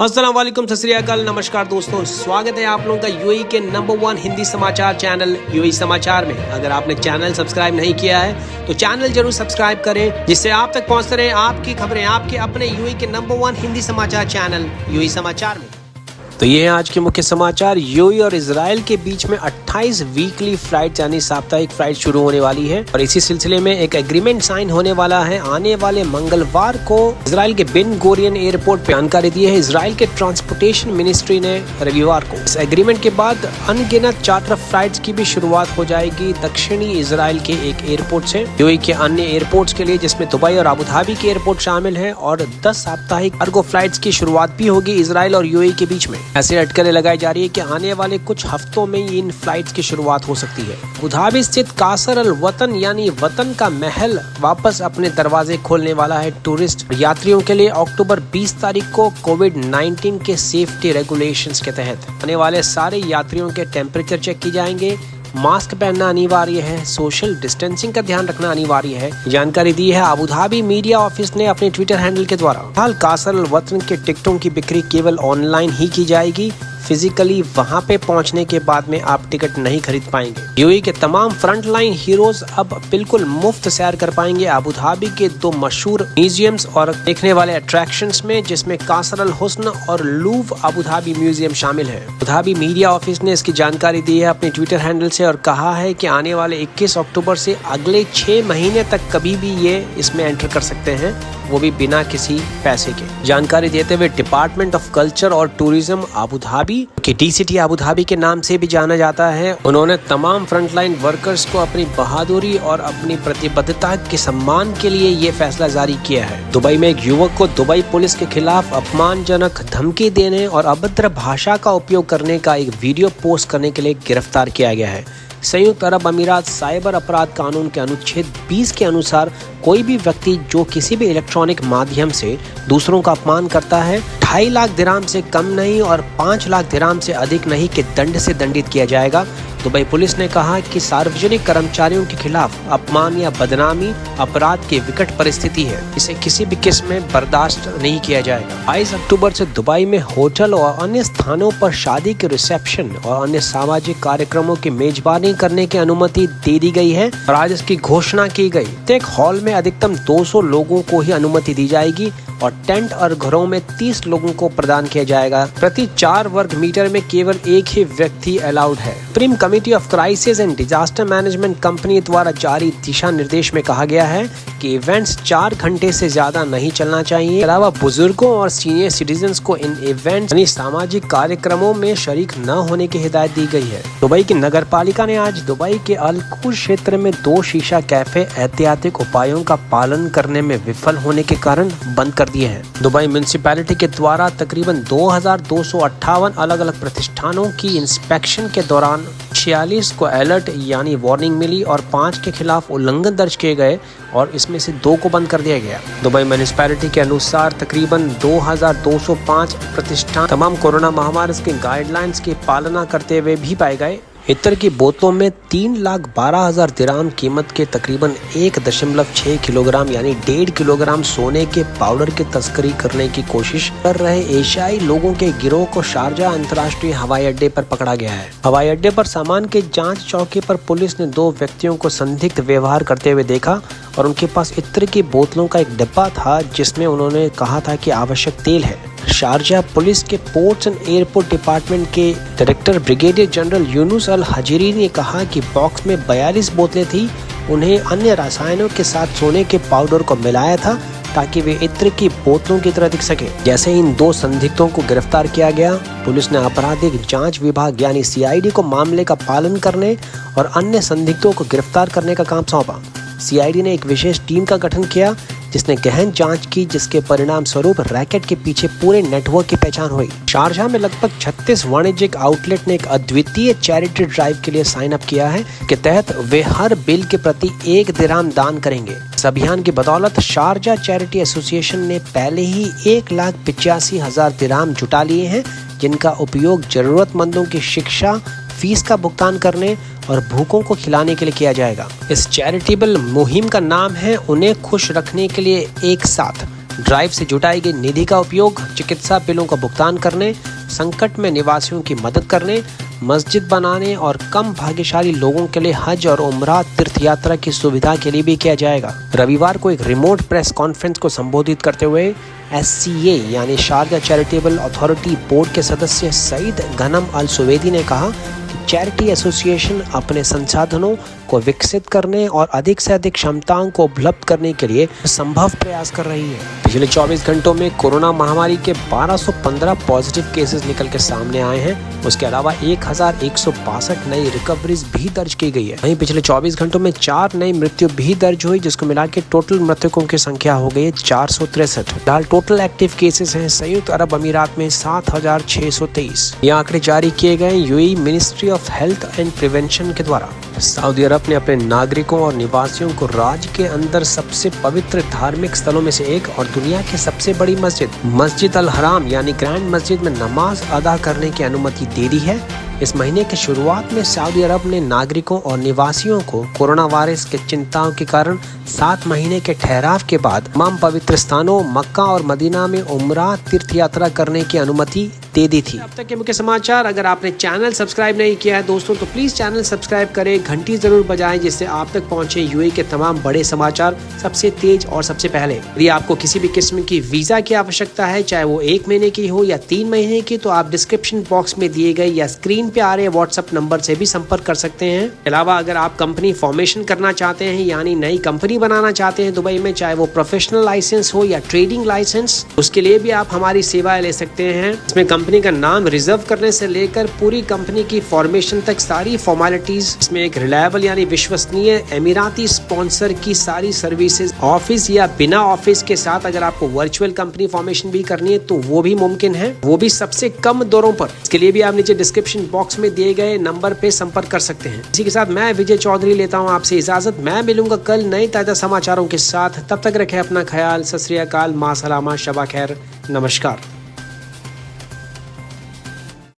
अस्सलाम वालेकुम, सत श्री अकाल, नमस्कार दोस्तों, स्वागत है आप लोगों का यूएई के नंबर 1 हिंदी समाचार चैनल यूएई समाचार में। अगर आपने चैनल सब्सक्राइब नहीं किया है तो चैनल जरूर सब्सक्राइब करें, जिससे आप तक पहुंचते रहे आपकी खबरें आपके अपने यूएई के नंबर 1 हिंदी समाचार चैनल यूएई समाचार में। तो ये है आज के मुख्य समाचार। यूएई और इजराइल के बीच में 28 वीकली फ्लाइट यानी साप्ताहिक फ्लाइट शुरू होने वाली है और इसी सिलसिले में एक एग्रीमेंट साइन होने वाला है आने वाले मंगलवार को इजराइल के बेन गोरियन एयरपोर्ट पे। जानकारी दी है इजराइल के ट्रांसपोर्टेशन मिनिस्ट्री ने रविवार को। इस एग्रीमेंट के बाद अनगिनत चार्टर फ्लाइट्स की भी शुरुआत हो जाएगी दक्षिणी इजराइल के एक एयरपोर्ट से यूएई के अन्य एयरपोर्ट्स के लिए, जिसमें दुबई और अबू धाबी के एयरपोर्ट शामिल है, और 10 साप्ताहिक कार्गो फ्लाइट्स की शुरुआत भी होगी इजराइल और यूएई के बीच में। ऐसे अटकलें लगाई जा रही है कि आने वाले कुछ हफ्तों में इन फ्लाइट्स की शुरुआत हो सकती है। अबू धाबी स्थित कासर अल वतन यानी वतन का महल वापस अपने दरवाजे खोलने वाला है टूरिस्ट यात्रियों के लिए। अक्टूबर 20 तारीख को कोविड-19 के सेफ्टी रेगुलेशंस के तहत आने वाले सारे यात्रियों के टेम्परेचर चेक किए जाएंगे, मास्क पहनना अनिवार्य है, सोशल डिस्टेंसिंग का ध्यान रखना अनिवार्य है। जानकारी दी है अबू धाबी मीडिया ऑफिस ने अपने ट्विटर हैंडल के द्वारा। फिलहाल कासर अल वतन के टिकटों की बिक्री केवल ऑनलाइन ही की जाएगी, फिजिकली वहां पे पहुंचने के बाद में आप टिकट नहीं खरीद पाएंगे। यूएई के तमाम फ्रंट लाइन हीरोज अब बिल्कुल मुफ्त सैर कर पाएंगे अबू धाबी के 2 मशहूर म्यूजियम्स और देखने वाले अट्रैक्शंस में, जिसमें कासर अल हुस्न और लूव अबू धाबी म्यूजियम शामिल है। अबू धाबी मीडिया ऑफिस ने इसकी जानकारी दी है अपने ट्विटर हैंडल से और कहा है कि आने वाले 21 अक्टूबर से अगले 6 महीने तक कभी भी ये इसमें एंटर कर सकते हैं, वो भी बिना किसी पैसे के। जानकारी देते हुए डिपार्टमेंट ऑफ कल्चर और टूरिज्म अबू धाबी, कि डीसीटी अबू धाबी के नाम से भी जाना जाता है, उन्होंने तमाम फ्रंटलाइन वर्कर्स को अपनी बहादुरी और अपनी प्रतिबद्धता के सम्मान के लिए ये फैसला जारी किया है। दुबई में एक युवक को दुबई पुलिस के खिलाफ अपमानजनक धमकी देने और अभद्र भाषा का उपयोग करने का एक वीडियो पोस्ट करने के लिए गिरफ्तार किया गया है। संयुक्त अरब अमीरात साइबर अपराध कानून के अनुच्छेद 20 के अनुसार कोई भी व्यक्ति जो किसी भी इलेक्ट्रॉनिक माध्यम से दूसरों का अपमान करता है 2.5 लाख दिराम से कम नहीं और 5 लाख दिराम से अधिक नहीं के दंड से दंडित किया जाएगा। दुबई पुलिस ने कहा कि सार्वजनिक कर्मचारियों के खिलाफ अपमान या बदनामी अपराध की विकट परिस्थिति है, इसे किसी भी किस्म में बर्दाश्त नहीं किया जाएगा। 22 अक्टूबर से दुबई में होटल और अन्य स्थानों पर शादी के रिसेप्शन और अन्य सामाजिक कार्यक्रमों की मेजबानी करने की अनुमति दे दी गई है और आज इसकी घोषणा की गई। एक हॉल में अधिकतम 200 लोगों को ही अनुमति दी जाएगी और टेंट और घरों में 30 लोगों को प्रदान किया जाएगा। प्रति 4 वर्ग मीटर में केवल एक ही व्यक्ति अलाउड है। Supreme committee of crisis and disaster management company द्वारा जारी दिशा निर्देश में कहा गया है कि इवेंट्स 4 घंटे से ज्यादा नहीं चलना चाहिए। अलावा बुजुर्गों और सीनियर सिटीजन्स को इन इवेंट्स यानी सामाजिक कार्यक्रमों में शरीक न होने की हिदायत दी गई है। दुबई की नगर पालिका ने आज दुबई के अलकुर क्षेत्र में 2 शीशा कैफे एहतियाती उपायों का पालन करने में विफल होने के कारण बंद कर दिए हैं। दुबई म्युनिसिपैलिटी के द्वारा तकरीबन 2258 अलग अलग प्रतिष्ठानों की इंस्पेक्शन के दौरान 46 को अलर्ट यानी वार्निंग मिली और 5 के खिलाफ उल्लंघन दर्ज किए गए और इसमें से 2 को बंद कर दिया गया। दुबई म्युनिसिपैलिटी के अनुसार तकरीबन 2205 प्रतिष्ठान तमाम कोरोना महामारी के गाइडलाइंस की पालना करते हुए भी पाए गए। इत्र की बोतलों में 3,12,000 दिराम कीमत के तकरीबन 1.6 किलोग्राम यानी 1.5 किलोग्राम सोने के पाउडर की तस्करी करने की कोशिश कर रहे एशियाई लोगों के गिरोह को शारजा अंतर्राष्ट्रीय हवाई अड्डे पर पकड़ा गया है। हवाई अड्डे पर सामान के जांच चौकी पर पुलिस ने 2 व्यक्तियों को संदिग्ध व्यवहार करते हुए देखा और उनके पास इत्र की बोतलों का एक डिब्बा था जिसमें उन्होंने कहा था कि आवश्यक तेल है। शारजा पुलिस के पोर्ट्स एंड एयरपोर्ट डिपार्टमेंट के डायरेक्टर ब्रिगेडियर जनरल यूनुस अल हजीरी ने कहा कि बॉक्स में 42 बोतलें थी। उन्हें अन्य रसायनों के साथ सोने के पाउडर को मिलाया था ताकि वे इत्र की बोतलों की तरह दिख सके। जैसे इन 2 संदिग्धों को गिरफ्तार किया गया, पुलिस ने आपराधिक जांच विभाग यानी सीआईडी को मामले का पालन करने और अन्य संदिग्धों को गिरफ्तार करने का काम सौंपा। सीआईडी ने एक विशेष टीम का गठन किया जिसने गहन जांच की, जिसके परिणाम स्वरूप रैकेट के पीछे पूरे नेटवर्क की पहचान हुई। शारजाह में लगभग 36 वाणिज्यिक आउटलेट ने एक अद्वितीय चैरिटी ड्राइव के लिए साइन अप किया है, के तहत वे हर बिल के प्रति 1 दिराम दान करेंगे। इस अभियान की बदौलत शारजाह चैरिटी एसोसिएशन ने पहले ही 1,85,000 दिराम जुटा लिए हैं, जिनका उपयोग जरूरतमंदों की शिक्षा, फीस का भुगतान करने और भूखों को खिलाने के लिए किया जाएगा। इस चैरिटेबल मुहिम का नाम है उन्हें खुश रखने के लिए एक साथ। ड्राइव से जुटाई गई निधि का उपयोग चिकित्सा बिलों का भुगतान करने, संकट में निवासियों की मदद करने, मस्जिद बनाने और कम भाग्यशाली लोगों के लिए हज और उम्रा तीर्थ यात्रा की सुविधा के लिए भी किया जाएगा। रविवार को एक रिमोट प्रेस कॉन्फ्रेंस को संबोधित करते हुए SCA यानी शारजा चैरिटेबल अथॉरिटी बोर्ड के सदस्य सईद गनम अल सुवेदी ने कहा कि चैरिटी एसोसिएशन अपने संसाधनों को विकसित करने और अधिक से अधिक क्षमताओं को उपलब्ध करने के लिए संभव प्रयास कर रही है। पिछले 24 घंटों में कोरोना महामारी के 1215 पॉजिटिव केसेस निकल के सामने आए हैं। उसके अलावा 1162 नई रिकवरीज भी दर्ज की गई है। वहीं पिछले 24 घंटों में 4 नई मृत्यु भी दर्ज हुई, जिसको मिला के टोटल मृतकों की संख्या हो गई है 463। फिलहाल टोटल एक्टिव केसेस हैं संयुक्त अरब अमीरात में 7623। ये आंकड़े जारी किए गए UAE ministry of health and prevention के द्वारा। सऊदी अरब ने अपने नागरिकों और निवासियों को राज्य के अंदर सबसे पवित्र धार्मिक स्थलों में से एक और दुनिया की सबसे बड़ी मस्जिद अल हराम यानी ग्रैंड मस्जिद में नमाज अदा करने की अनुमति दे दी है। इस महीने की शुरुआत में सऊदी अरब ने नागरिकों और निवासियों को कोरोना वायरस के चिंताओं के कारण 7 महीने के ठहराव के बाद तमाम पवित्र स्थानों मक्का और मदीना में उम्रा तीर्थ यात्रा करने की अनुमति दे दी थी। अब तक के मुख्य समाचार। अगर आपने चैनल सब्सक्राइब नहीं किया है दोस्तों तो प्लीज चैनल सब्सक्राइब करें, घंटी जरूर बजाएं जिससे आप तक पहुंचे यूएई के तमाम बड़े समाचार सबसे तेज और सबसे पहले। यदि आपको किसी भी किस्म की वीजा की आवश्यकता है, चाहे वो 1 महीने की हो या 3 महीने की, तो आप डिस्क्रिप्शन बॉक्स में दिए गए या स्क्रीन पे आ रहे व्हाट्सएप नंबर से भी संपर्क कर सकते हैं। अलावा अगर आप कंपनी फॉर्मेशन करना चाहते हैं यानी नई कंपनी बनाना चाहते हैं दुबई में, चाहे वो प्रोफेशनल लाइसेंस हो या ट्रेडिंग लाइसेंस, उसके लिए भी आप हमारी सेवाएं ले सकते हैं। इसमें कंपनी का नाम रिजर्व करने से लेकर पूरी कंपनी की फॉर्मेशन तक सारी फॉर्मेलिटीज, इसमें एक रिलायबल यानी विश्वसनीय एमिराती स्पॉन्सर की सारी सर्विसेज, ऑफिस या बिना ऑफिस के साथ अगर आपको वर्चुअल कंपनी फॉर्मेशन भी करनी है तो वो भी मुमकिन है, वो भी सबसे कम दरों पर। इसके लिए भी आप नीचे डिस्क्रिप्शन बॉक्स में दिए गए नंबर पे संपर्क कर सकते हैं। इसी के साथ मैं विजय चौधरी लेता हूँ आपसे इजाजत। मैं मिलूंगा कल नए ताजा समाचारों के साथ। तब तक रखें अपना ख्याल। सत श्री अकाल, मां सलामा, शबा खैर, नमस्कार।